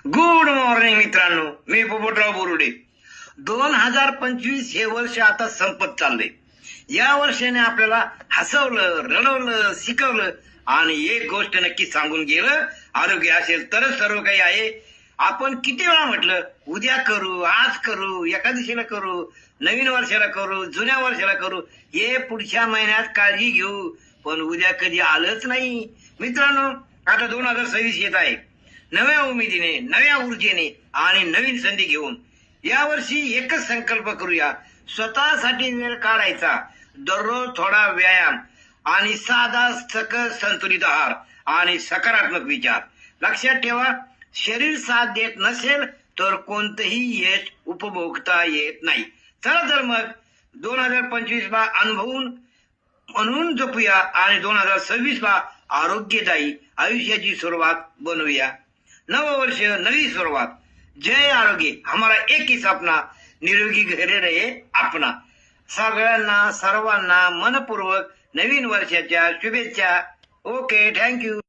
Good morning मित्रांनो, मी पोपटराव बोरुडे. 2025 हे वर्ष आता संपत चाललंय. या वर्षाने आपल्याला हसवलं, रडवलं, शिकवलं आणि एक गोष्ट नक्की सांगून गेलं, आरोग्य असेल तरच सर्व काही आहे. आपण किती वेळा म्हटलं उद्या करू, आज करू, एकादशीला करू, नवीन वर्षाला करू, जुन्या वर्षाला करू, हे पुढच्या महिन्यात काळजी घेऊ, पण उद्या कधी आलंच नाही. मित्रांनो, आता 2026 येत आहे. नव्या उमेदीने, नव्या ऊर्जेने आणि नवीन संधी घेऊन यावर्षी एकच संकल्प करूया, स्वतःसाठी वेळ काढायचा. दररोज थोडा व्यायाम आणि साधा सकस संतुलित आहार आणि सकारात्मक विचार. लक्षात ठेवा, शरीर साथ देत नसेल तर कोणतंही यश उपभोगता येत नाही. चला तर मग 2025 ला अनुभवून म्हणून जपूया आणि 2026 ला आरोग्यदायी आयुष्याची सुरुवात बनवूया. नव वर्ष, नवी सुरुवात. जय आरोग्य, हमारा एक ही सपना, निरोगी घरे रहे अपना. सगळ्यांना, सर्वांना मनपूर्वक नवीन वर्षाच्या शुभेच्छा. Okay, thank you.